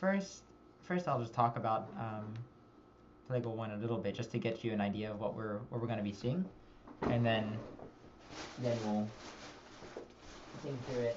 first, first I'll just talk about Plagal 1 a little bit, just to get you an idea of what we're going to be seeing, and then we'll think through it.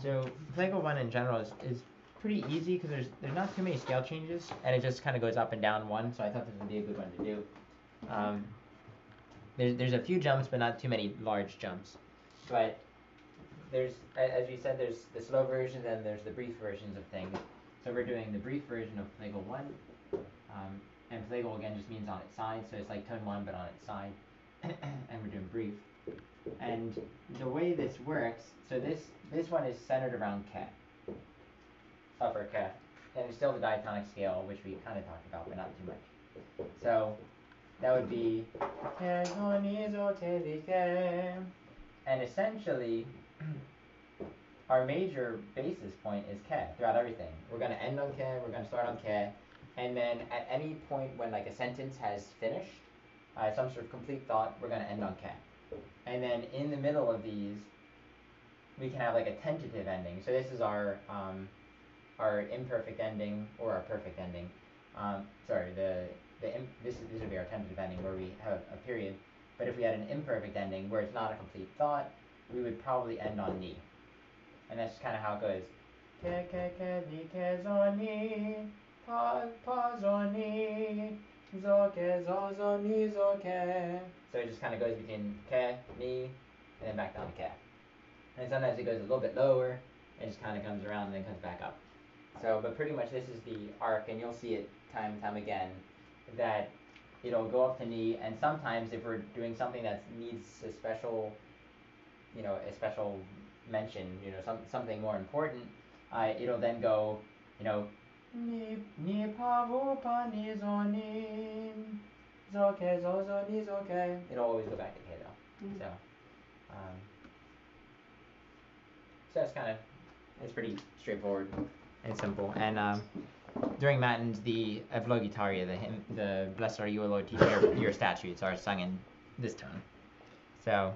So Plagal 1 in general is pretty easy because there's not too many scale changes, and it just kind of goes up and down one, so I thought this would be a good one to do. There's a few jumps, but not too many large jumps. But there's, as we said, there's the slow version and there's the brief versions of things. So we're doing the brief version of Plagal 1, and Plagal again just means on its side, so it's like tone 1 but on its side, and we're doing brief. And the way this works, so this one is centered around K, upper K, and it's still the diatonic scale, which we kind of talked about, but not too much. So that would be K, do, ni, zo, te, li, ke. And essentially, our major basis point is K throughout everything. We're going to end on K, we're going to start on K, and then at any point when like a sentence has finished, some sort of complete thought, we're going to end on K. And then in the middle of these, we can have like a tentative ending. So this is our imperfect ending or our perfect ending. This would be our tentative ending where we have a period. But if we had an imperfect ending where it's not a complete thought, we would probably end on ni. And that's kind of how it goes. Ke ke ke di ke zo ni, pa zo ni, zo ke zo zo ni zo ke. So it just kind of goes between ke, ni, and then back down to ke. And sometimes it goes a little bit lower, and just kind of comes around and then comes back up. So, but pretty much this is the arc, and you'll see it time and time again, that it'll go up to ni, and sometimes if we're doing something that needs a special, a special mention, something more important, it'll then go, ni pa vo pa ni zo ni, zo ke zo zo ni zo ke. It'll always go back to ke though. Mm-hmm. So it's pretty straightforward and simple. And during Matins, the Evlogitaria, the Blessed are you, O Lord, teaching your statutes are sung in this tone. So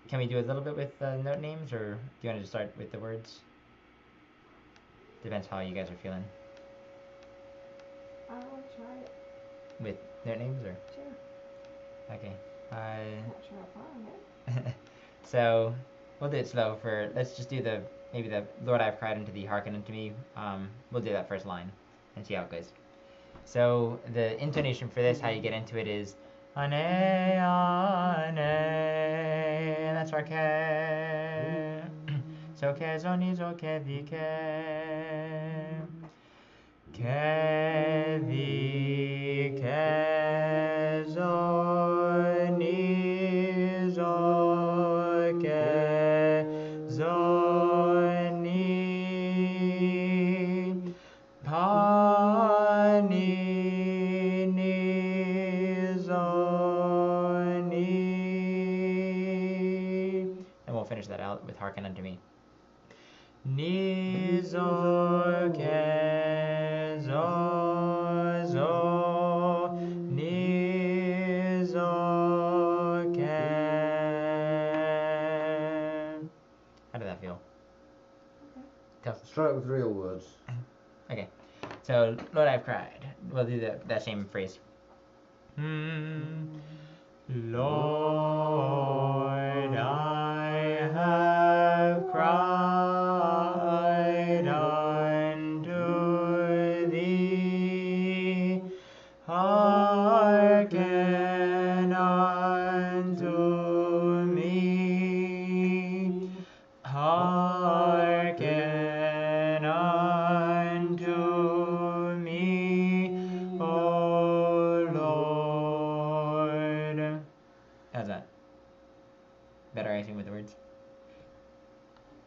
can we do a little bit with note names, or do you want to just start with the words? Depends how you guys are feeling. I will try it. With note names, or? Sure. Okay. Not sure I'll find it. So we'll do it slow let's just do maybe the Lord I've cried unto thee, hearken unto me. We'll do that first line and see how it goes. So the intonation for this, how you get into it is ane, ane, and that's our ke. So ke zo ni zo ke vi ke. Ke vi ke zo ni zo ke zo ni pa ni ni zo ni. And we'll finish that out with hearken unto me. Ni zo ke zo zo ni zo ke. How did that feel? Okay. Tough. Let's try it with real words. Okay. So, Lord, I've cried. We'll do that same phrase. Lord, I have cried unto thee, hearken unto me, hearken unto me, O Lord. How's that? Better, I think, with the words?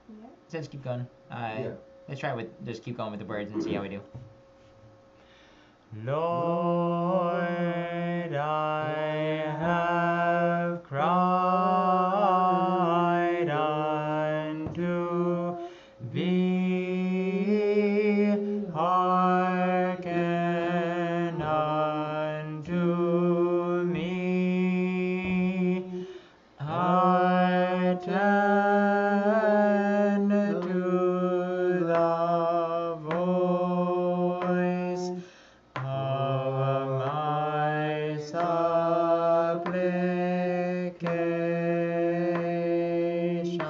Yeah. So let's keep going. Yeah. Let's try just keep going with the words and see how we do. Lord, I have cried unto thee, hearken unto me, attend to the voice of my supplication.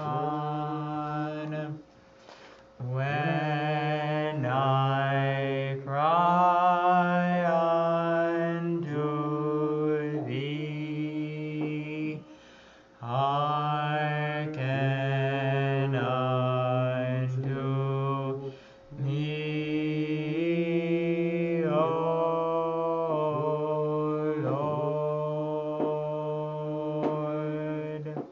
When I cry unto thee, hearken unto me, O Lord.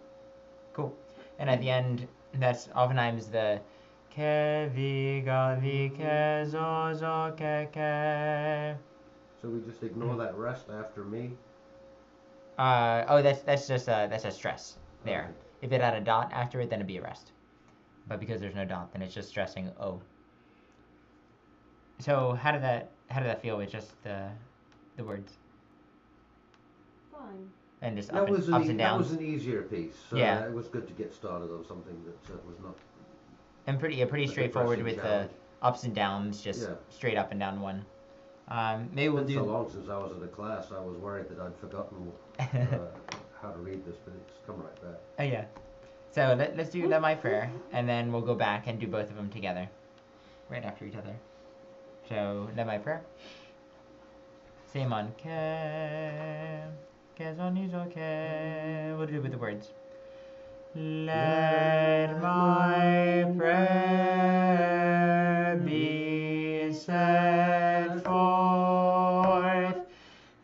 Cool. And at the end, that's oftentimes the ke vi ga vi ke zo zo ke ke. So we just ignore that rest after me? That's just that's a stress there. Okay. If it had a dot after it, then it'd be a rest. But because there's no dot, then it's just stressing O. So how did that feel with just the words Fine. and just That was ups and that downs? was an easier piece. Yeah. It was good to get started on something that was not. And pretty a straightforward with depressing the ups and downs, just Yeah. straight up and down one. Maybe we'll It's do. been so long since I was in a class, I was worried that I'd forgotten how to read this, but it's come right back. Oh yeah. So let's do Let My Prayer, and then we'll go back and do both of them together, right after each other. So Let My Prayer. Same on ke zonizo ke. We'll do it with the words. Let my prayer be set forth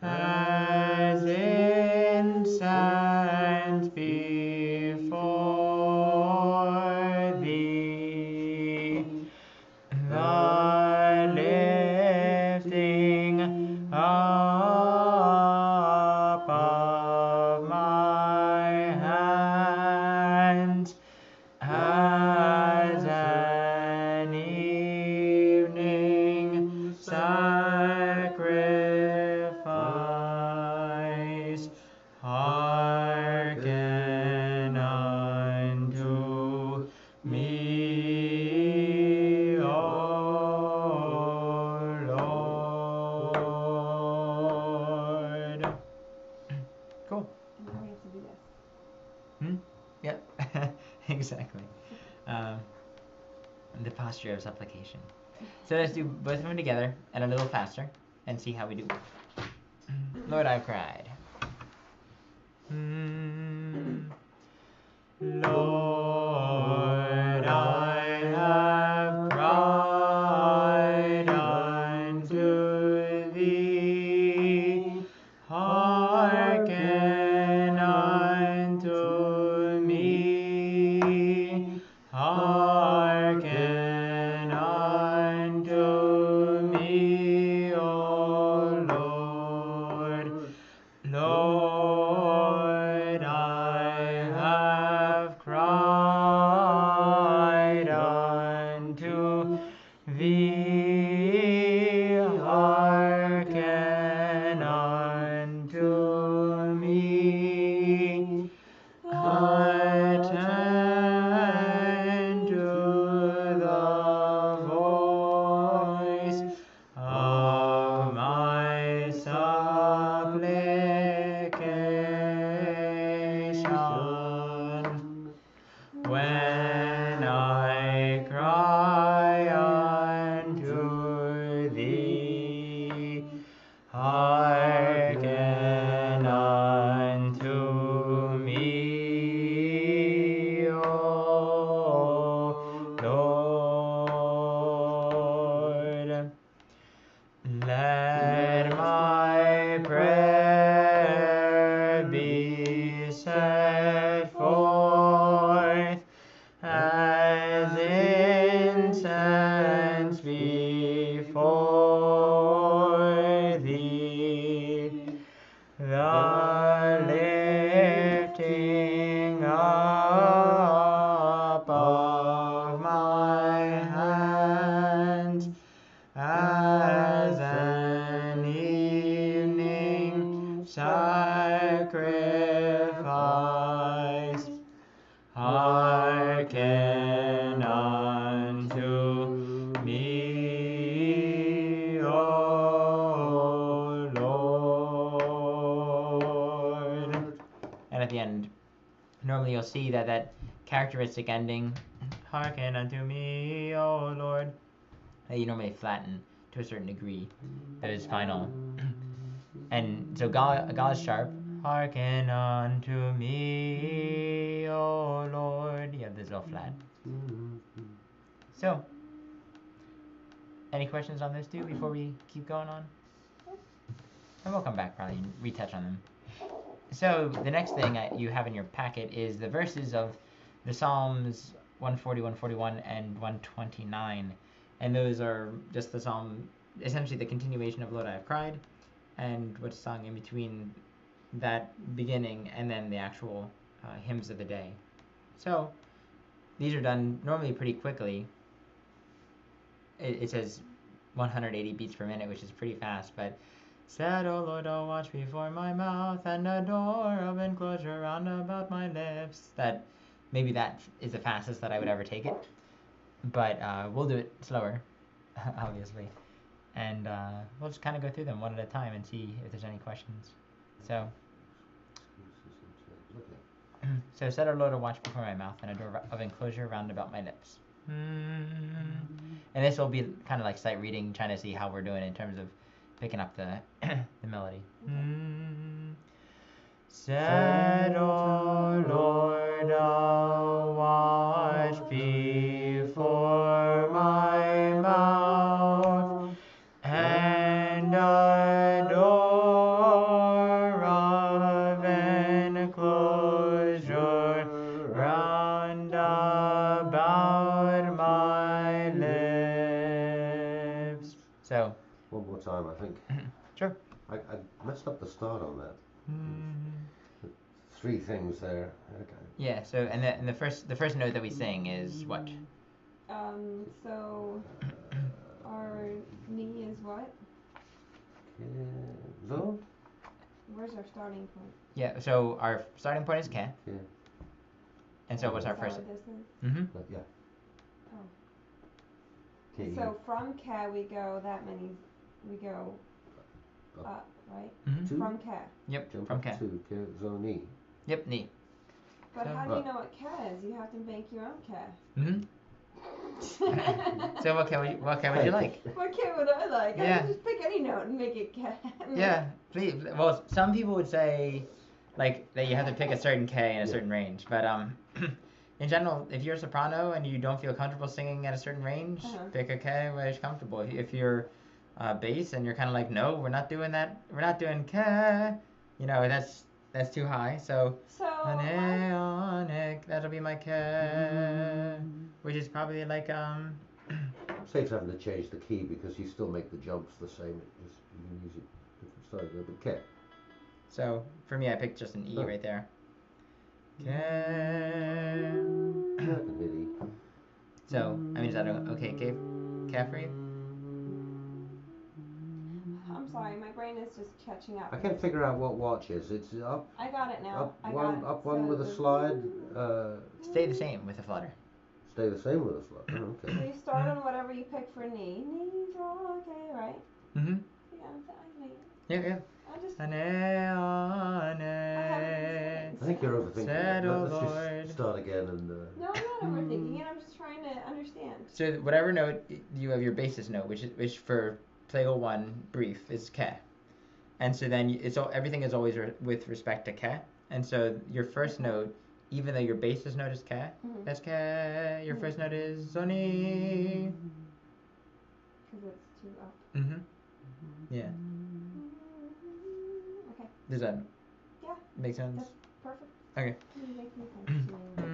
as incense before thee, the lifting up of my hands as an evening sacrifice. Hearken unto me, O Lord. Cool. And now we have to do this. Yep. Exactly. The posture of supplication. So let's do both of them together and a little faster and see how we do. Lord, I've cried. Lord, I have cried unto thee. Hearken unto me. Hearken unto me, O Lord. Lord, I have cried unto thee. Hearken unto me. Attend to Hearken unto me, O Lord. And at the end, normally you'll see that characteristic ending, hearken unto me, O Lord, that you normally flatten to a certain degree, those final. And so Gal is sharp. Hearken unto me, O Lord. You have this all flat. So, any questions on those two before we keep going on? And we'll come back probably and retouch on them. So the next thing you have in your packet is the verses of the Psalms 140, 141, and 129. And those are just the psalm, essentially the continuation of Lord I Have Cried, and what's sung in between that beginning and then the actual hymns of the day. So these are done normally pretty quickly. It says 180 beats per minute, which is pretty fast, but said, O Lord, O watch before my mouth, and a door of enclosure round about my lips. Maybe that is the fastest that I would ever take it, but we'll do it slower, obviously. And we'll just kind of go through them one at a time and see if there's any questions. So, said our Lord, O watch before my mouth, and a door of enclosure round about my lips. And this will be kind of like sight reading, trying to see how we're doing in terms of picking up the the melody. Said, O Lord, I'll watch before my mouth, and a door of enclosure round about my lips. So, one more time, I think. Sure. I messed up the start on that. Three things there. Okay. Yeah. So, and the first note that we sing is what? So our knee is what? So? Where's our starting point? Yeah. So our starting point is Ke. Yeah. And so what's our Is that first? what this is? Yeah. Oh. K-E. So from Ke we go up, right? Two? From Ke. Yep. Jump From up Ke. to Zoni. Yep. Knee. But So- how do you know what Ke is? You have to make your own Ke. So what Ke would you like? What Ke would I like? I Yeah. can just pick any note and make it Ke. Yeah. Please. Well, some people would say, like, that you have to pick a certain K in a certain range, but in general, if you're a soprano and you don't feel comfortable singing at a certain range, pick a K where it's comfortable. If you're bass and you're kind of like, no, we're not doing that. We're not doing K. You know, that's too high. So that'll be my K, which is probably like Saves having to change the key because you still make the jumps the same. It just you can use it different styles there. But K. So for me, I picked just an E right there. K. I can hit E. So I mean, is that okay? K for you? I'm sorry, my brain is just catching up. I can't figure out what watch is. It's up. I got it now. Up one So with a the- slide. Stay the same with the flutter. Stay the same with a slide. Oh, So okay. you start on whatever you pick for knee. Knees are okay, right? Mm-hmm. Yeah, Yeah. I just. I think you're overthinking it. Said, O Let's Lord. just start again and. No, I'm not overthinking it. I'm just trying to understand. So whatever note you have your basis note, which for Plagal 1 brief is Ke, and so then everything is always with respect to Ke, and so your first note, even though your basis note is Ke, that's Ke. Your first note is Zoni. Because it's too up. Yeah. Okay. Does that Yeah. make sense? That's perfect. Okay. You make me sense to me.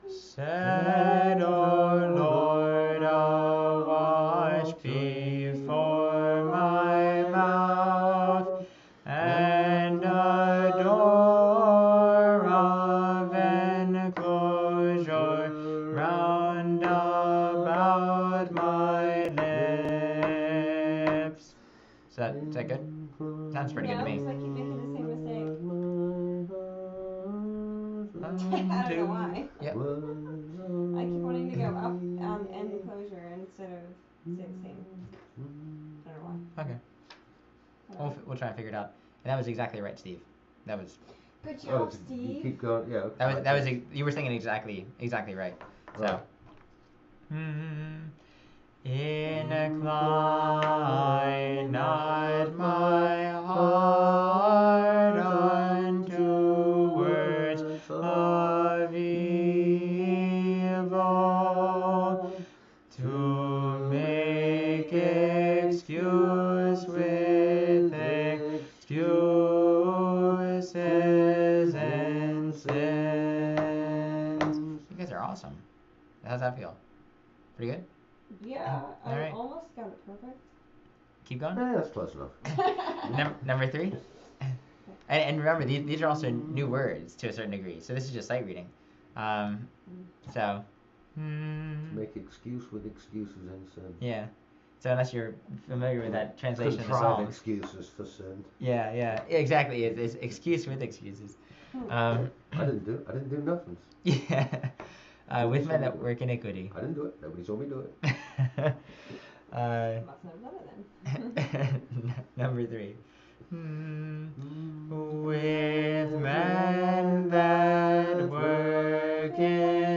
Said, O Lord, I'll watch before my mouth, and a door of enclosure round about my lips. Is that good? Sounds pretty good to me. Yeah, it looks like you making the same mistake. I don't know why. Yep. 16. I don't know why. Okay. Whatever. We'll try and figure it out. And that was exactly right, Steve. That was Good Oh, job, you Steve. keep going. Yeah. that was you were thinking exactly right. So. Right. Incline not my heart unto words of evil, to make excuse with excuses and sins. You guys are awesome. How's that feel? Pretty good? Yeah, I Alright. almost got it perfect. Keep going. That's close enough. Number 3. And remember, these are also new words to a certain degree. So this is just sight reading. So. Make excuse with excuses and sin. Yeah. So unless you're familiar with that translation of the Contrive Psalms. excuses for sin. Yeah, exactly. It's excuse with excuses. I didn't do nothing. Yeah. With men that work iniquity. I didn't do it. Nobody told me to do it. Must have done it then. Number 3. With men that work iniquity,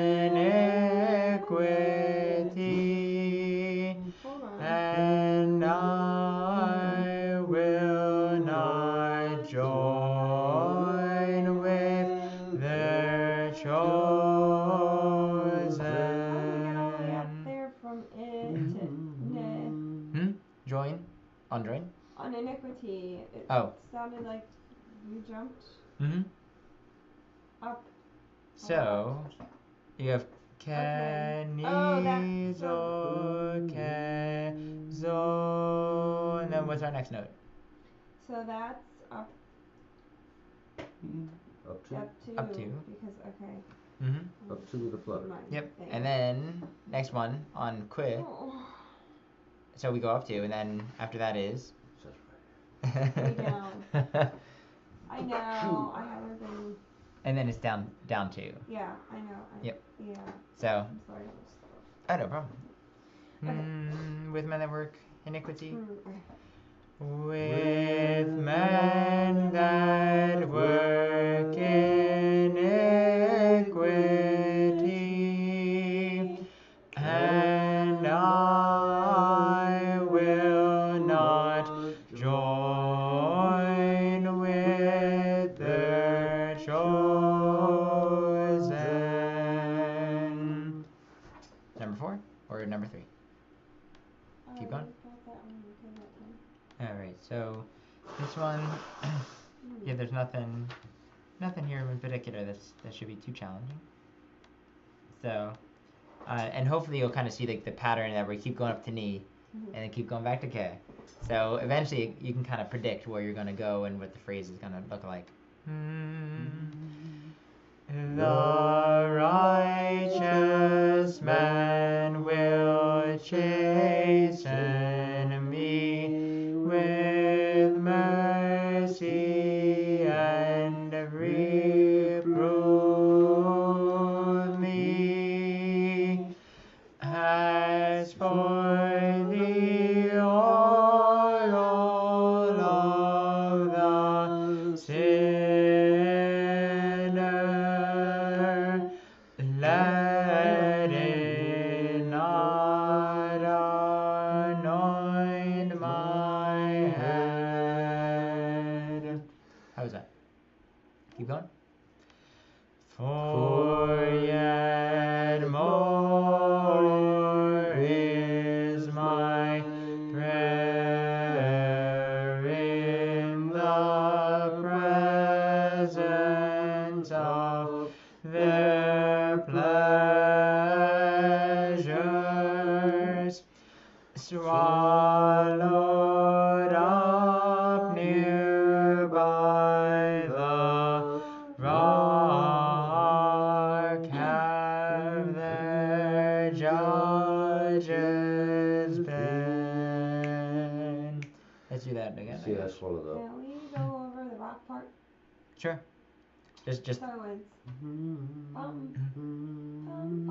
Hold on. and I will not join with their chosen. How did we get all the way up there from it to Join? On join? on iniquity? It sounded like you jumped up. So, you have Okay. Kenizo, Kezo, and then what's our next note? So that's up Up to. Up to. Because okay. Up to with the flutter. Yep. And then next one on quit. Oh. So we go up to, and then after that is. Way down. I know. I haven't been. And then it's down to. Yeah, I know. Yep. Yeah. So. I'm sorry. I'm slow. Oh, no problem. Okay. With men that work iniquity. Okay. With men that work iniquity, and I will not join with their chosen. Number 4 or number 3? Keep going. Alright, so this one, yeah, there's nothing here in particular that should be too challenging. So, and hopefully you'll kind of see like the pattern that we keep going up to knee, and then keep going back to K. So eventually you can kind of predict where you're going to go and what the phrase is going to look like. The righteous man will chasten me with mercy and reprove me. As for the oil of the sinner, let it not anoint my head. How is that? Keep going. For yet more is my prayer in the presence of their pleasures, swallowed up near by the rock, have their judges been. Let's do that again. See, I swallowed up. Can we go over the rock part? Sure. Just. So it's bum, bum, bum,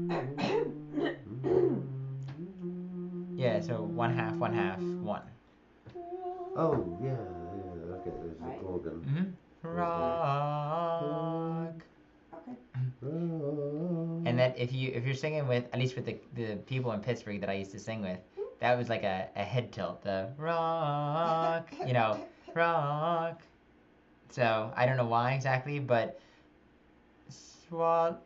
bum. So 1/2, 1/2, 1. Oh, yeah, okay, there's Right. the organ. Rock. Okay. And then if you're singing with, at least with the people in Pittsburgh that I used to sing with, that was like a head tilt. The rock, rock. So I don't know why exactly, but swallowed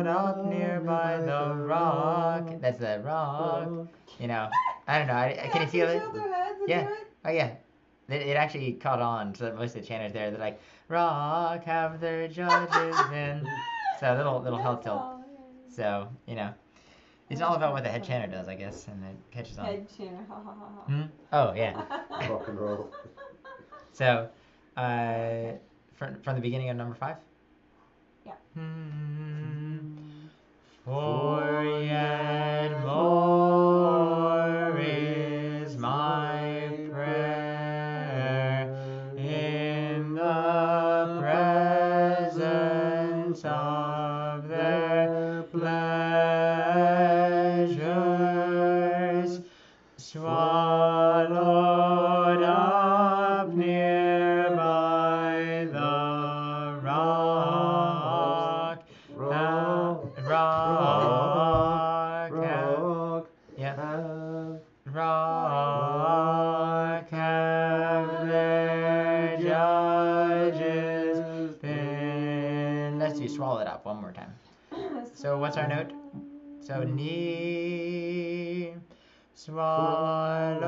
up nearby the rock. That's the rock. I don't know. Can you feel it? Yeah. Oh yeah. It actually caught on. So most of the chanters there, they're like, rock have their judges in. So little health tilt. So it's all about what the head chanter does, I guess, and it catches on. Head chanter, ha ha ha ha. Oh yeah. Rock and roll. So, from the beginning of number 5. Yeah. For yet more is my prayer in the presence of their pleasures, swallowed up near by the rock. Rock have their judges been. Let's do swallow it up one more time. So what's our note? So knee swallowed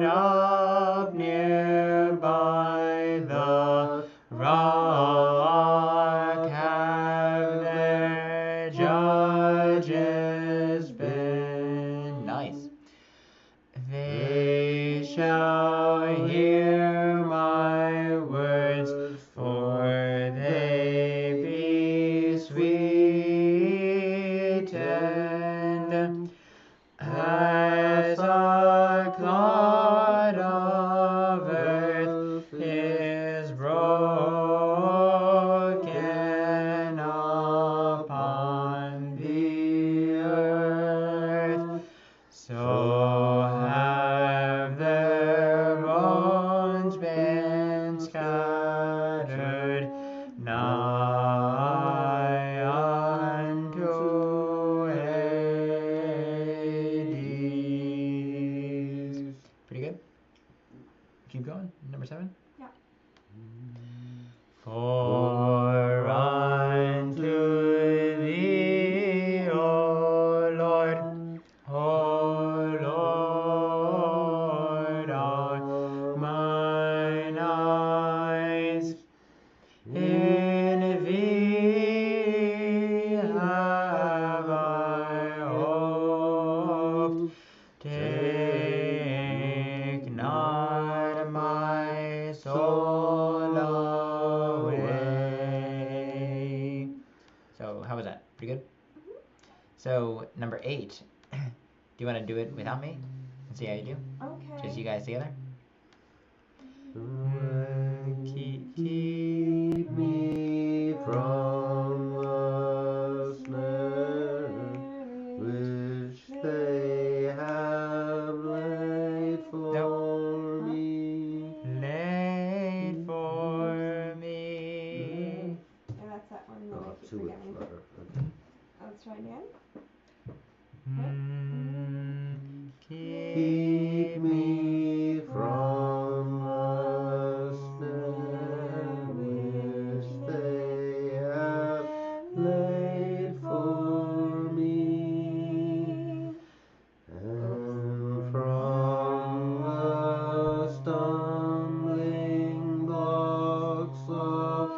up near by the rock have their judges been. Nice. They shall hear my words, for they be sweetened as a clod of earth is broken upon the earth. So have their bones been scattered nigh unto Hades. Pretty good? Keep going. Number 7? Yeah. For unto thee, O Lord, are mine eyes. In thee have I hoped. Take not my soul away. So how was that? Pretty good? So number 8. Do you want to do it without me? Let's see how you do. Okay. Just you guys together. Keep me from the snare which they have laid for me. Laid for me. Yeah, that's that one that I Oh, keep 2 forgetting. inch letter. Okay. Let's try again. Keep me from the snare which they have laid for me, and from the stumbling blocks of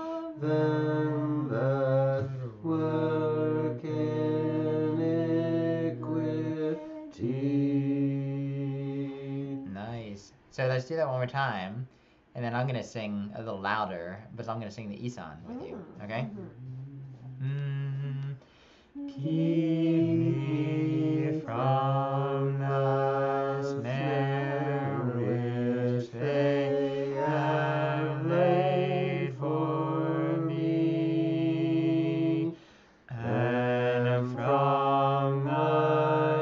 them that work iniquity. Nice. So let's do that one more time, and then I'm gonna sing a little louder, but I'm gonna sing the Isan with you. Okay? Keep me from the snare which they have laid for me, and from the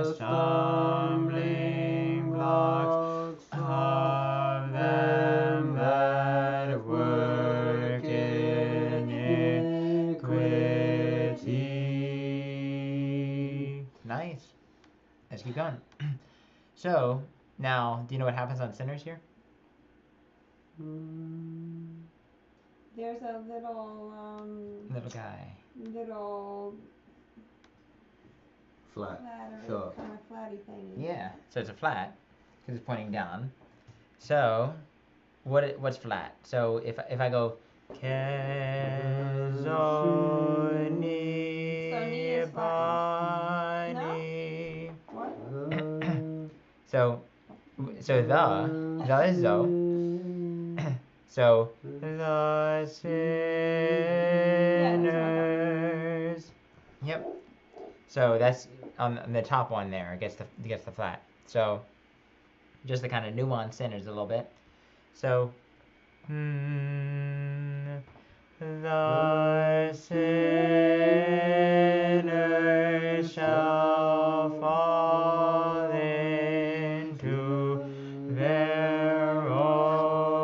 keep going. So now, do you know what happens on sinners here? There's a little Little guy. little Flat. flatter Sure. kind of flatty thing. Yeah. So it's a flat because it's pointing down. So what's flat? So if I go Kezoni is flattened. Bani. What? So the is zo. So the sinners. Yep. So that's on the top one there. Gets the flat. So just the kind of nuance sinners a little bit. So the sinners shall fall into their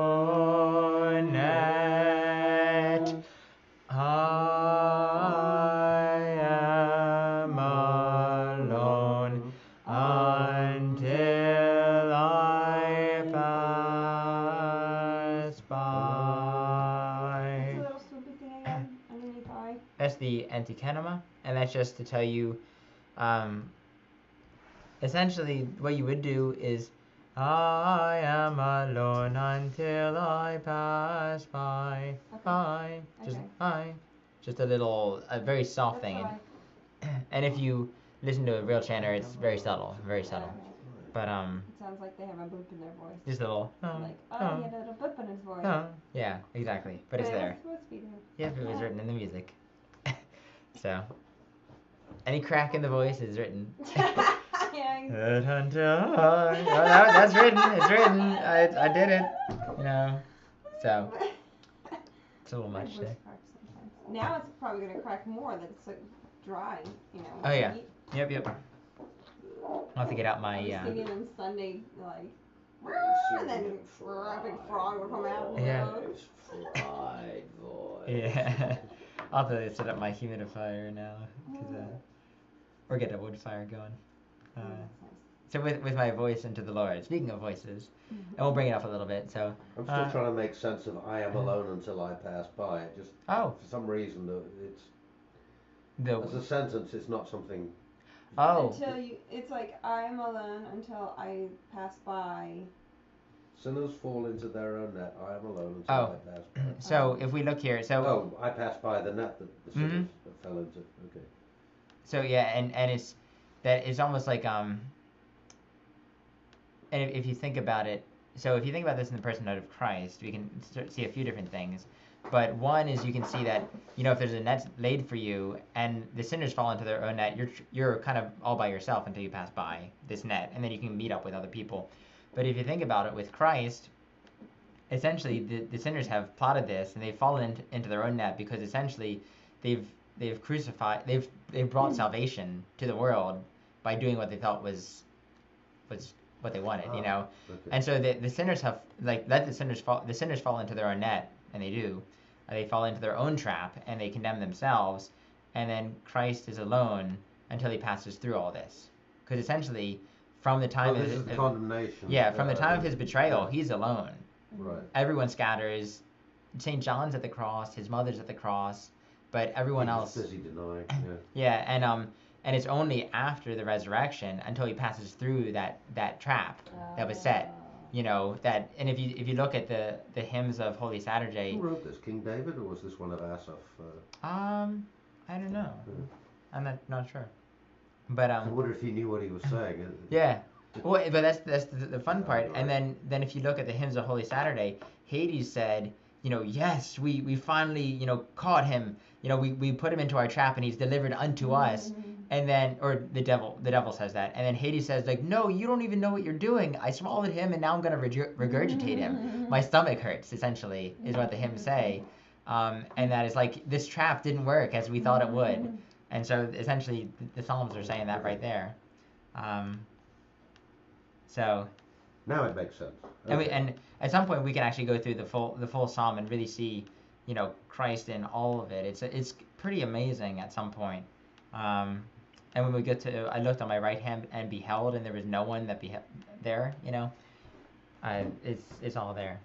own net. I am alone until I pass by. What's the little swoopy thing again underneath I? That's the antikenema, and that's just to tell you, essentially what you would do is, I am alone until I pass by. Okay. Just Okay. just a very soft That's thing. what And if you listen to a real chanter, it's very subtle, very I, subtle. okay. But It sounds like they have a boop in their voice. just a little. Like, he had a little boop in his voice. Yeah, exactly. But it's there. It's supposed to be there. Yep, it was written in the music. So, any crack in the voice is written. Yeah. That's written. It's written. I did it. You know. So, it's a little My much voice there. cracks sometimes. Now it's probably gonna crack more that it's like dry, you know. Oh yeah. Heat. Yep. I'll have to get out my. I was singing on Sunday like, and then a big frog would come out. Yeah. Fried voice. Yeah. I'll have to set up my humidifier now, or get a wood fire going. So with my voice into the Lord. Speaking of voices, and we'll bring it up a little bit. So I'm still trying to make sense of I am alone until I pass by. It just for some reason as a sentence it's not something. It's like I am alone until I pass by. Sinners fall into their own net. I am alone until I pass by. So if we look here, I passed by the net that the sinners fell into. Okay. So yeah, and it's that it's almost like and if you think about it, so if you think about this in the personhood of Christ, we can see a few different things. But one is you can see that, you know, if there's a net laid for you and the sinners fall into their own net, you're kind of all by yourself until you pass by this net, and then you can meet up with other people. But if you think about it with Christ, essentially the sinners have plotted this and they've fallen into their own net because essentially they've crucified, they've brought salvation to the world by doing what they thought was what they wanted, you know. Okay. And so the sinners have let the sinners fall into their own net, and they do. They fall into their own trap and they condemn themselves, and then Christ is alone until he passes through all this. Because essentially, from the time this is the condemnation. Yeah, from the time of his betrayal, he's alone. Right. Everyone scatters. St. John's at the cross, his mother's at the cross, but everyone else. Busy denying. Yeah, and it's only after the resurrection until he passes through that trap that was set. You know that, and if you look at the hymns of Holy Saturday. Who wrote this? King David, or was this one of Asaph? I don't know. I'm not sure. But I wonder if he knew what he was saying. Yeah. Well, but that's the fun part. And then if you look at the hymns of Holy Saturday, Hades said, you know, yes, we finally, you know, caught him. You know, we put him into our trap and he's delivered unto us. And then, or the devil says that. And then Hades says, like, no, you don't even know what you're doing. I swallowed him and now I'm going to regurgitate him. My stomach hurts, essentially, is what the hymns say. And that is like, this trap didn't work as we thought it would. And so essentially the Psalms are saying that right there. So now it makes sense. Okay. And at some point we can actually go through the full Psalm and really see, you know, Christ in all of it. It's pretty amazing at some point. And when we get to, I looked on my right hand and beheld, and there was no one that there. It's all there.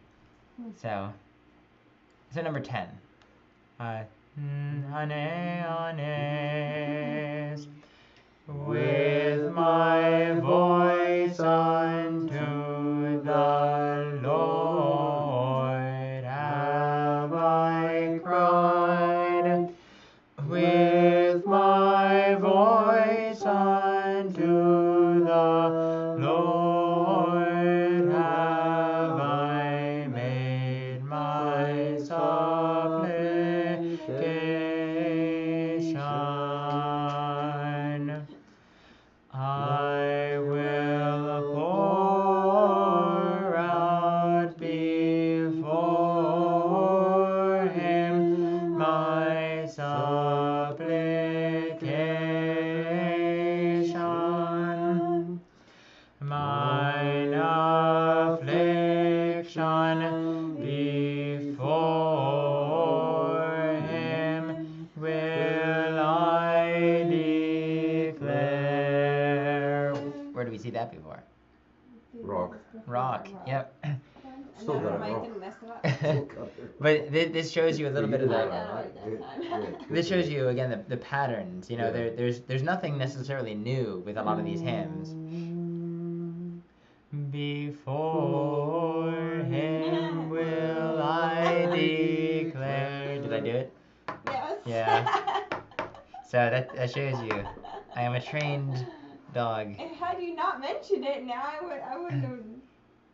So number 10. Honest, with my voice unto the Lord have I cried. With my voice unto the Lord have I made my supplication. I will pour out before him my supplication, mine affliction before him will I declare. Where do we see that before? Rock. Yep. Still got it Mike wrong. didn't mess it up. But this shows you a little bit of I the. got it right that time. This shows you again the patterns. There's nothing necessarily new with a lot of these hymns. Before him will I declare. Did I do it? Yes. Yeah. So that shows you I am a trained dog. And had you not mentioned it, now I wouldn't have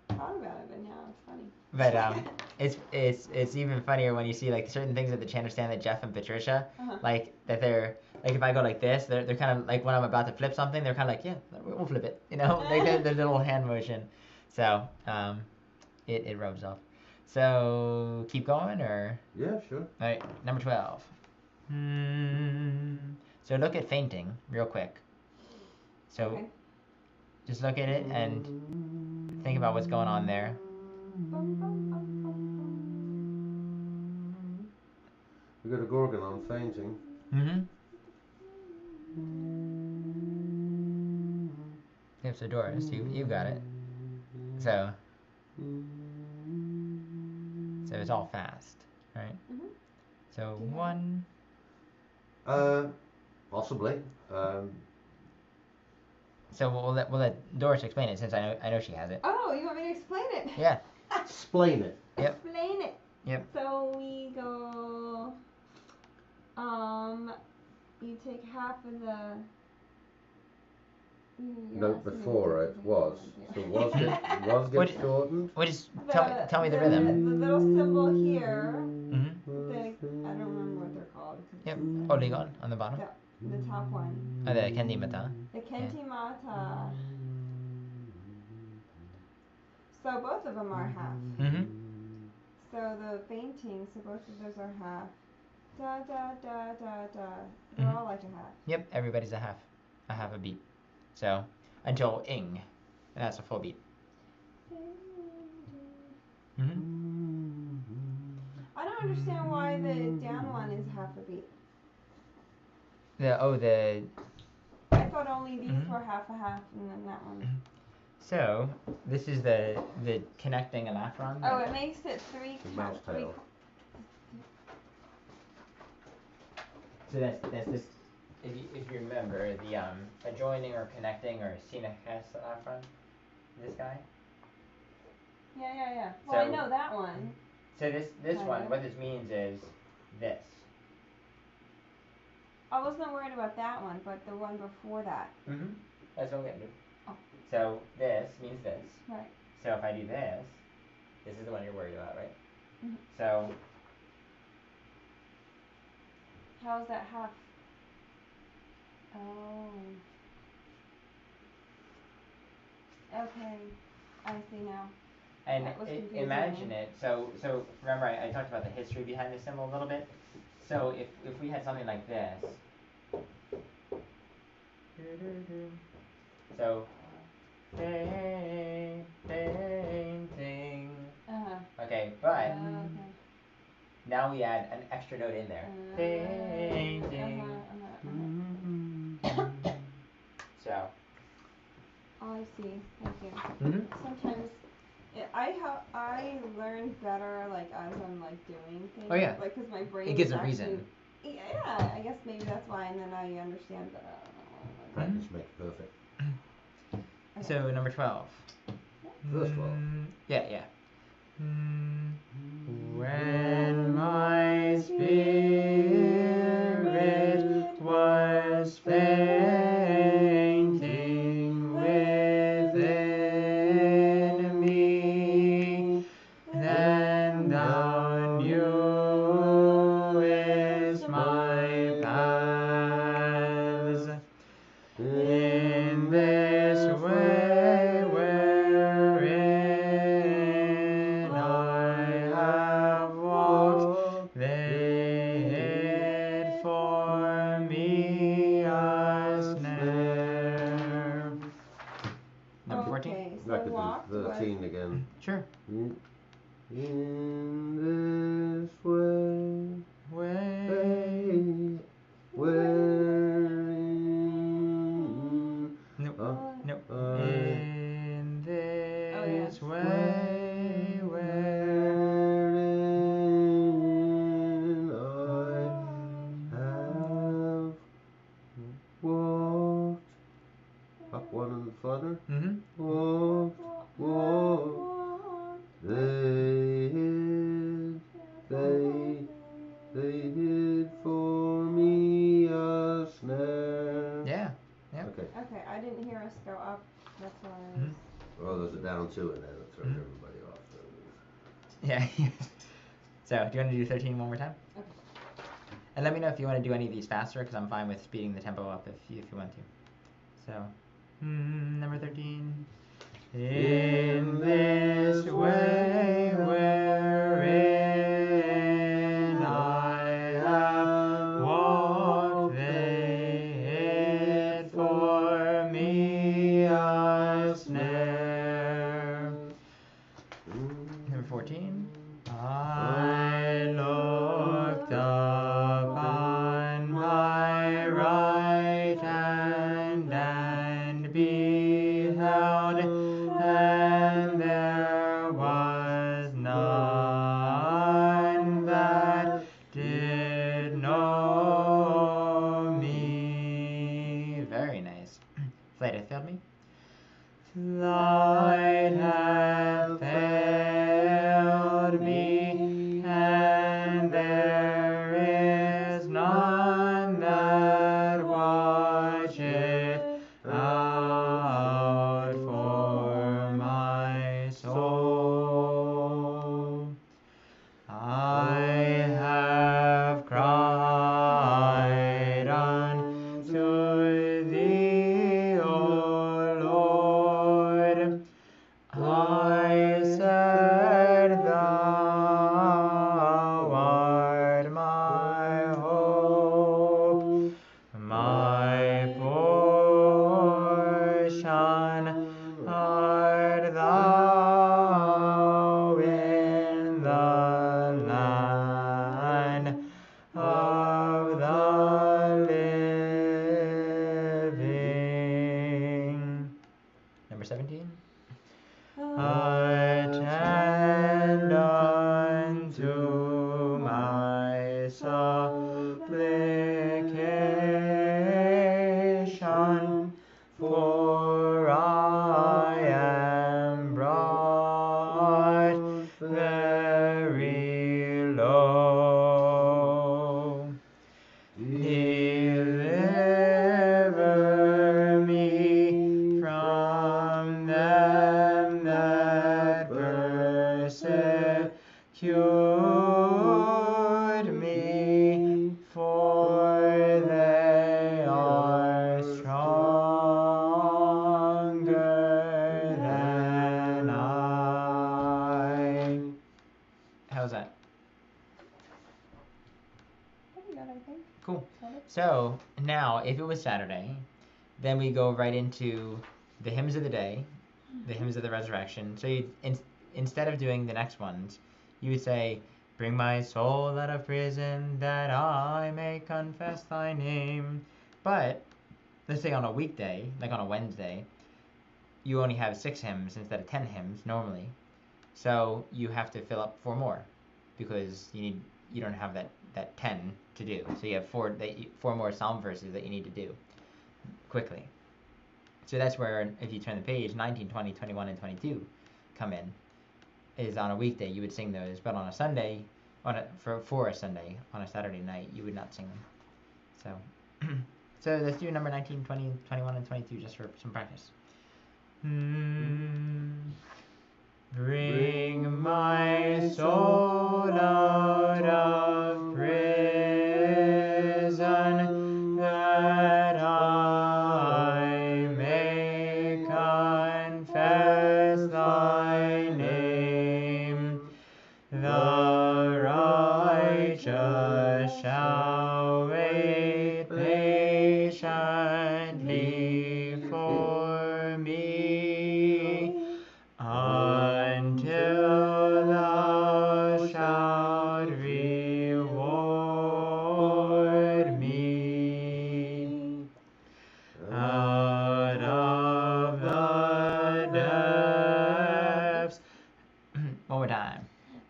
thought about it, but now it's funny. But it's even funnier when you see like certain things that the chanters stand that Jeff and Patricia like that they're like if I go like this they're kind of like when I'm about to flip something they're kind of like yeah we'll flip it like their little hand motion, so it rubs off. So keep going or Yeah, sure. all right, number 12. So look at fainting real quick. So Okay. just look at it and think about what's going on there. We got a Gorgon on fainting. Yep, so Doris, you got it. So it's all fast, right? So 1. Possibly. So we'll let Doris explain it since I know she has it. Oh, you want me to explain it? Yeah. Explain it. Yep. Explain it. Yep. So we go. You take half of the. Note before it was. So was gets shortened. Well, just tell me the rhythm. The little symbol here. Mm-hmm. I don't remember what they're called. Yep. Oligon on the bottom. The top one. Oh, the Kendimata. The Kentimata. So both of them are half. Mm-hmm. So the fainting, so both of those are half. Da da da da da. They're all like a half. Yep, everybody's a half a beat. So until ing, and that's a full beat. I don't understand why the down one is half a beat. I thought only these were half a half, and then that one. So this is the connecting alapron. Oh, it makes it three. Mouse tail. So that's this. If you remember the adjoining or connecting or syneches alapron. This guy. Yeah. Well, I know that one. So this one, what this means is this. I wasn't worried about that one, but the one before that. That's what I'm getting to. Oh. So this means this. Right. So if I do this is the one you're worried about, right? So. How is that half? Oh. Okay. I see now. And imagine me. it. So remember I talked about the history behind this symbol a little bit. So if we had something like this. So fainting. Okay, but now we add an extra note in there. Fainting. Oh, yeah. Like, because my brain It gives is a actually, reason. Yeah, I guess maybe that's why, and then I understand that. Practice makes perfect. Okay. So number 12. Verse 12. Yeah. When my spirit was fainting within me, then thou knewest my paths. In this way wherein I have walked, they hid for me a snare. Number 14? Okay, I so could walked do 13 was. again. Sure. In this way, wherein Nope. Nope. I In this way wherein I have walked. Up one and flutter. Walked. They hid for me a snare. Yeah. Okay. Okay, I didn't hear us go up. That's why. Well, there's a down two in there that throws everybody off. Yeah. So, do you want to do 13 one more time? Okay. And let me know if you want to do any of these faster, because I'm fine with speeding the tempo up if you want to. So, number 13. In this way wherein I have walked, they hid for me a snare. Number 14. I looked upon my right hand and beheld, and there was none that did know me. Very nice. Flight hath failed me. Flight hath failed me, and there is none that watcheth out for my soul. I have cried unto thee, O Lord. I said, thou art my hope, my portion art thou in the land of the living. Number 17. Attend unto my supplication, for I am brought very low. Deliver me from them that persecute me, for they are stronger than I. How's that? Pretty good, I think. Cool. So now, if it was Saturday, then we go right into the hymns of the day, the hymns of the resurrection. So you, instead of doing the next ones, you would say, "Bring my soul out of prison, that I may confess thy name." But let's say on a weekday, like on a Wednesday, you only have 6 hymns instead of 10 hymns normally. So you have to fill up 4 more, because you need you don't have that 10 to do. So you have four more psalm verses that you need to do quickly. So that's where, if you turn the page, 19, 20, 21, and 22 come in. Is on a weekday you would sing those, but on a Sunday, for a Sunday, on a Saturday night, you would not sing them. So, so let's do number 19, 20, 21, and 22 just for some practice. Bring my soul out of prison, that I may confess thy name. The righteous shall wait patiently for me, until thou shalt reward me. Out of the depths. One more time.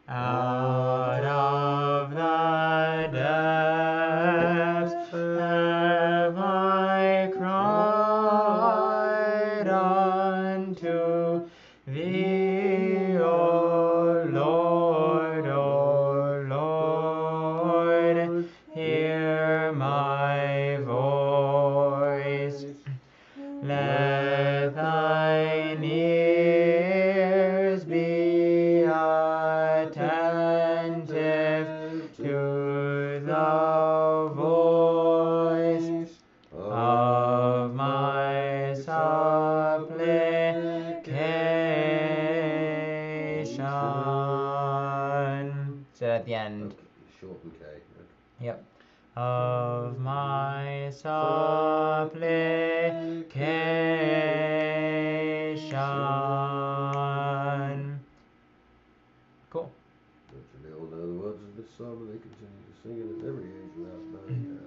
Out of the depths have I cried unto thee, O Lord, O Lord, hear my voice. Let thine ears be attentive to the voice of my supplication. So at the end. Short and K. Yep. Of my supplication. Cool. Virtually all know the words of this psalm, and they continue to sing it at every age without knowing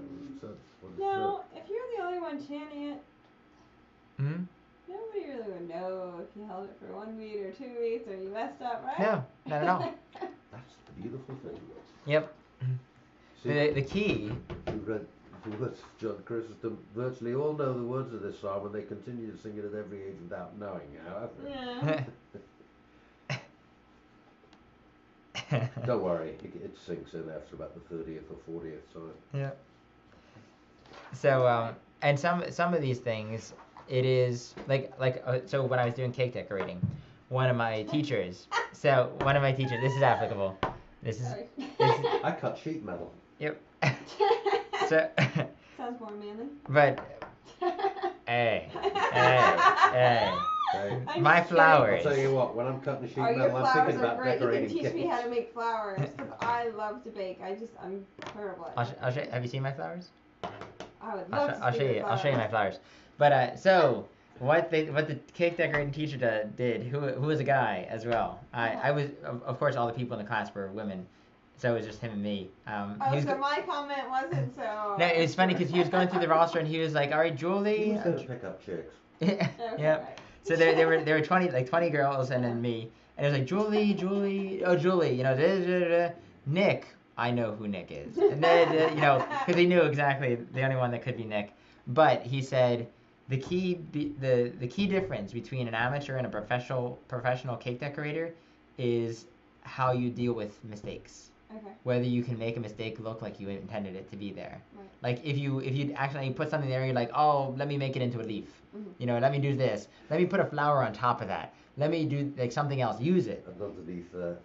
Now, if you're the only one chanting it, nobody really would know if you held it for 1 week or 2 weeks or you messed up, right? No, not at all. That's the beautiful thing. Yep. See, the key. You read the words of John Chrysostom. Virtually all know the words of this psalm, and they continue to sing it at every age without knowing. However. Yeah. Don't worry, it sinks in after about the 30th or 40th time. Yeah. So and some of these things, it is so when I was doing cake decorating, one of my teachers. This is applicable. This is. I cut sheet metal. Yep. So. Sounds more manly. But. Hey. My flowers. I'll tell you what, when I'm cutting sheet metal, your I'm flowers thinking about are great. decorating You can teach cakes. me how to make flowers, because I love to bake. I'm terrible at it. I'll show you. Have you seen my flowers? I would love to see your flowers. I'll show you my flowers. But so what the cake decorating teacher did, who was a guy as well. I was, of course, all the people in the class were women, so it was just him and me. So my comment wasn't so. No, it's funny because he was going through the roster and he was like, "All right, Julie." Who's gonna pick up chicks? Yeah. Right. So there were 20 girls and then me, and it was like Julie, oh Julie, Nick. I know who Nick is, and then because he knew exactly the only one that could be Nick. But he said the key difference between an amateur and a professional cake decorator is how you deal with mistakes. Okay. Whether you can make a mistake look like you intended it to be there. Right. Like if you accidentally put something there, you're like, oh, let me make it into a leaf. Mm-hmm. Let me do this. Let me put a flower on top of that. Let me do like something else. Use it. Underneath there.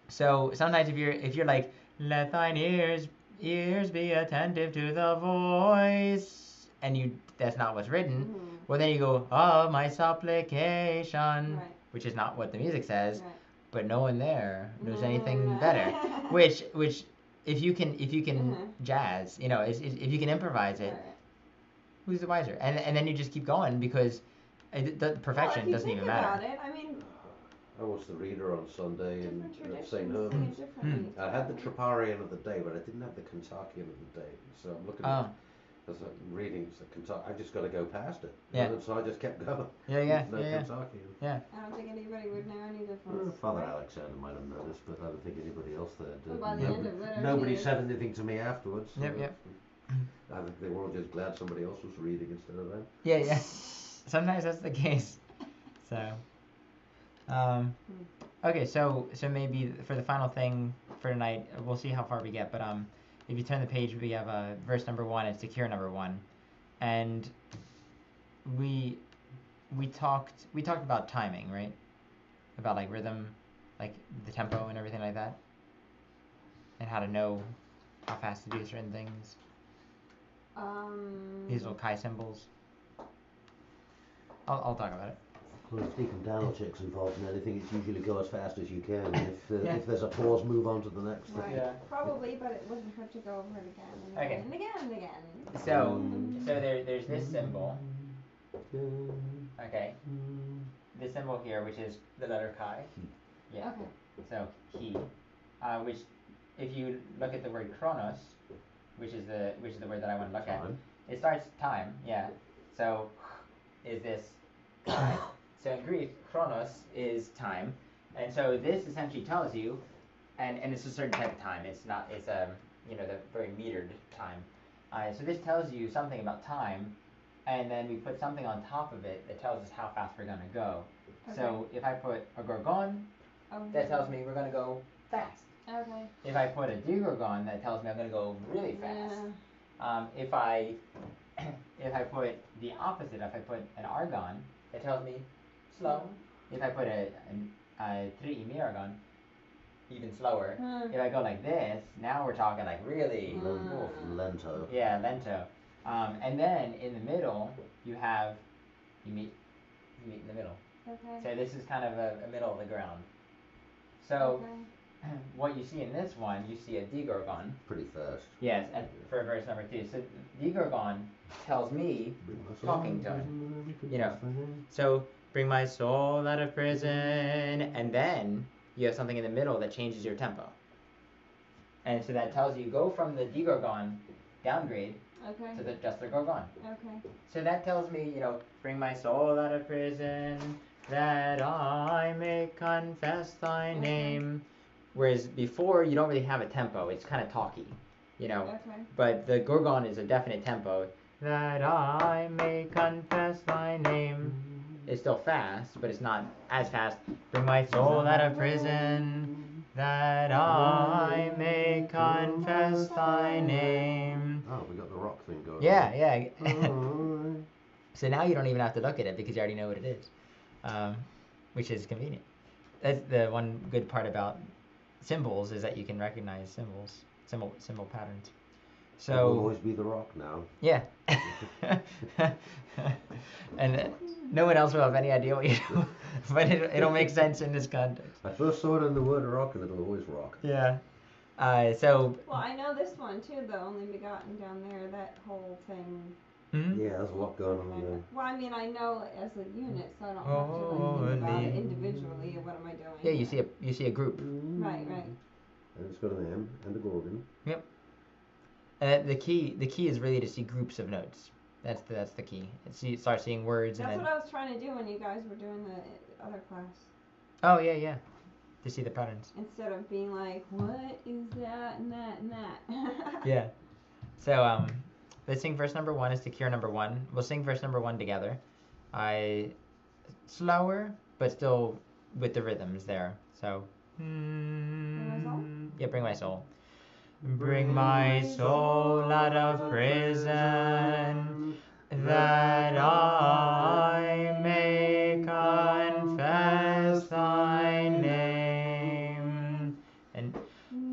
So sometimes if you're like, let thine ears be attentive to the voice, and that's not what's written. Mm-hmm. Well, then you go, oh, my supplication, Right. which is not what the music says. Right. But no one there knows anything better. Which if you can jazz, if you can improvise it, Right. who's the wiser? And then you just keep going because the perfection doesn't even matter. About it, I mean, I was the reader on Sunday in different St. traditions Herman's. say differently. I had the Troparian of the day, but I didn't have the Kantakian of the day. So I'm looking at As a reading Kentucky, I just got to go past it. Yeah. And so I just kept going. Yeah, yeah, No yeah, yeah. Kentucky. Yeah. I don't think anybody would know any Well, difference. Father right? Alexander might have noticed, but I don't think anybody else there did. Well, by the end of it, Nobody okay. said anything to me afterwards. So Yep, yep. I think they were all just glad somebody else was reading instead of them. Yeah, yeah. Sometimes that's the case. So, okay, so maybe for the final thing for tonight, we'll see how far we get. But if you turn the page, we have verse number 1 and secure number 1, and we talked about timing, right? About like rhythm, like the tempo and everything like that, and how to know how fast to do certain things. These little chi symbols. I'll talk about it. Well, if Deacon Dalchik's involved in anything, it's usually go as fast as you can. If there's a pause, move on to the next thing. Right. Yeah. Probably, but it wouldn't hurt to go over it again and Okay. again and again and again. So there's this symbol. Okay. This symbol here, which is the letter chi. Yeah. Okay. So he, which, if you look at the word chronos, which is the word that I want to look at, it starts time. Yeah. So is this chi? So in Greek, chronos is time, and so this essentially tells you, and it's a certain type of time. It's the very metered time. So this tells you something about time, and then we put something on top of it that tells us how fast we're gonna go. Okay. So if I put a gorgon, that tells me we're gonna go fast. Okay. If I put a digorgon, that tells me I'm gonna go really fast. Yeah. If I put the opposite, if I put an argon, it tells me slow. If I put a triimiargon, even slower. If I go like this, now we're talking like really Lento. Yeah, lento. And then in the middle, you meet in the middle. Okay. So this is kind of a middle of the ground. So what you see in this one, you see a digorgon. Pretty fast. Yes, for verse number 2. So digorgon tells me talking to him. So bring my soul out of prison, and then you have something in the middle that changes your tempo. And so that tells you go from the digorgon downgrade to just the gorgon. Okay. So that tells me, bring my soul out of prison, that I may confess thy name. Whereas before, you don't really have a tempo. It's kind of talky, Okay. But the gorgon is a definite tempo. That I may confess thy name. It's still fast, but it's not as fast. Bring my soul out of prison, that I may confess thy name. Oh, we got the rock thing going. Yeah. So now you don't even have to look at it because you already know what it is, which is convenient. That's the one good part about symbols, is that you can recognize symbol patterns. So it will always be the rock now. Yeah. And no one else will have any idea what you do, but it'll make sense in this context. I first saw it in the word rock, and it'll always rock. Yeah. Well, I know this one too, the only begotten down there, that whole thing. Mm-hmm. Yeah, there's a lot going on there. Well, I mean, I know it as a unit, so I don't have to think about it individually. What am I doing? Yeah, you see a group. Right. And it's got an M and a gorgon. Yep. And the key is really to see groups of notes. That's the key. Start seeing words. That's and then... what I was trying to do when you guys were doing the other class. Oh yeah. To see the patterns. Instead of being like, what is that and that and that. Yeah. So let's sing verse number 1 is secure number 1. We'll sing verse number 1 together. Slower, but still with the rhythms there. So. Bring my soul? Yeah, bring my soul. Bring my soul out of prison, that I may confess thy name, and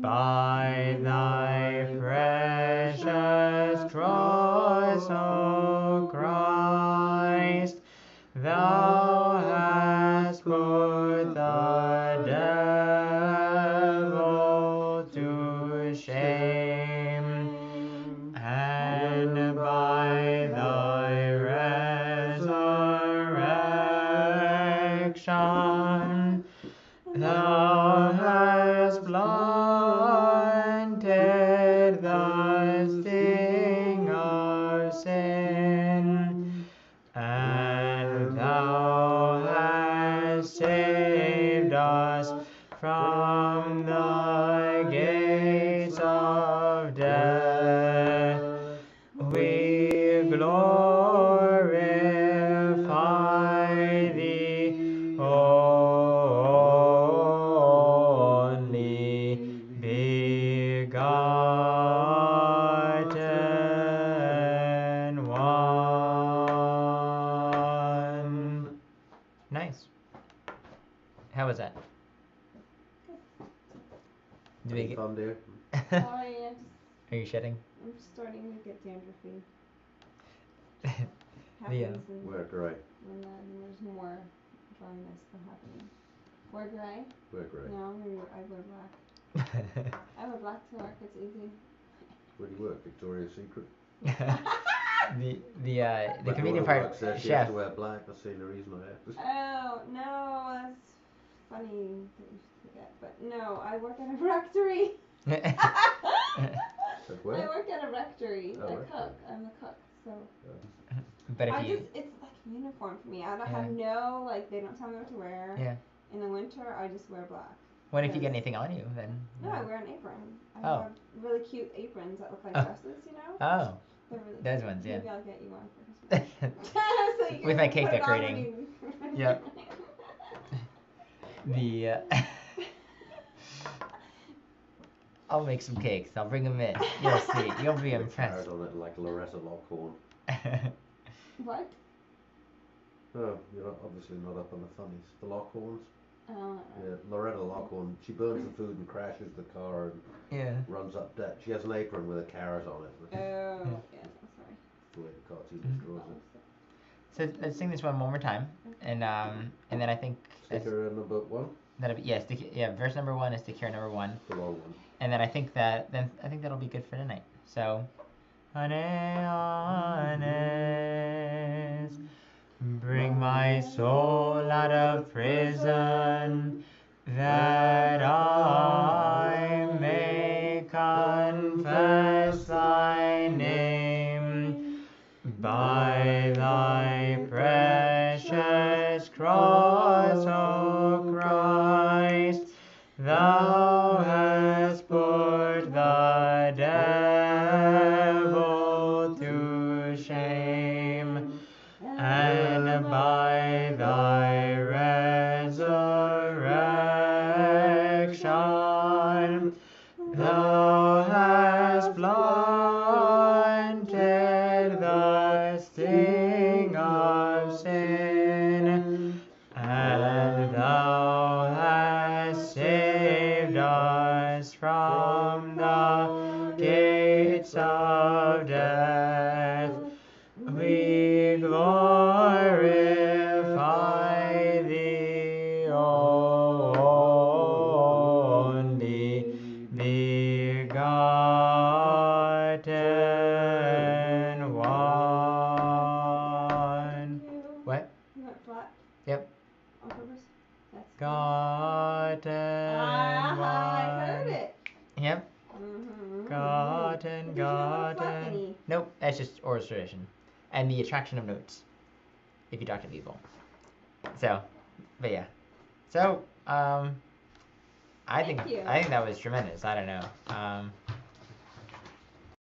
by thy precious cross, O Christ, thou hast put the devil to shame, and by thy resurrection thou hast blinded the sting of glorify thee, only begotten one. Nice. How was that? Do we Any get... fun, dear? Sorry, Are you shedding? I'm starting to get dandruffy. The, Happens in We're grey. when there's more dryness happening. Wear grey? We're grey. No, I wear black. I wear black to work. It's easy. Where do you work? Victoria's Secret? the My convenient daughter part, works there, she chef. has to wear black. That's the only reason I have to. Oh, no, that's funny that you forget. But no, I work at a rectory. At I where? work at a rectory. Oh, A rectory. cook. I'm the cook. So But if it's like uniform for me. I don't Yeah. have no, like, they don't tell me what to wear. yeah. In the winter, I just wear black. What if you get Because- anything on you then? No, I wear an apron. I Oh. have really cute aprons that look like Oh. dresses, you know? Oh, They're really those cute. ones, yeah. Maybe I'll get you one for Christmas. So you With can my cake put it on when decorating. you- Yep. I'll make some cakes. I'll bring them in. You'll see. You'll be With impressed. carrot on it like Loretta Lockhorn. What? Oh, you're not, obviously not up on the funnies. The Lockhorns? Oh, Yeah, Loretta Lockhorn. She burns the food and crashes the car and Yeah. runs up debt. She has an apron with a carrot on it. oh, yeah, no, sorry. The way the cartoon Mhm. draws it. So let's sing this one more time, and then I think Sticker number 1, that'll be verse number 1 is stick here number 1, the long one. and then I think that'll be good for tonight. So, Hanes, bring my soul out of prison, that I may confess thy name. By thy precious cross, O Christ, thou hast put the devil to shame, and by thy resurrection thou hast blunted the sting of sin, and thou hast saved us from the gates of death. We glorify thee, only begotten one. What? You went flat? Yep. On purpose? That's Gotten I heard one. it. Yep. Mm-hmm. Gotten, But there's no flat gotten. any. Nope, that's just orchestration. And the attraction of notes, if you talk to people. So, but yeah. So, I think Thank you. that was tremendous. I don't know.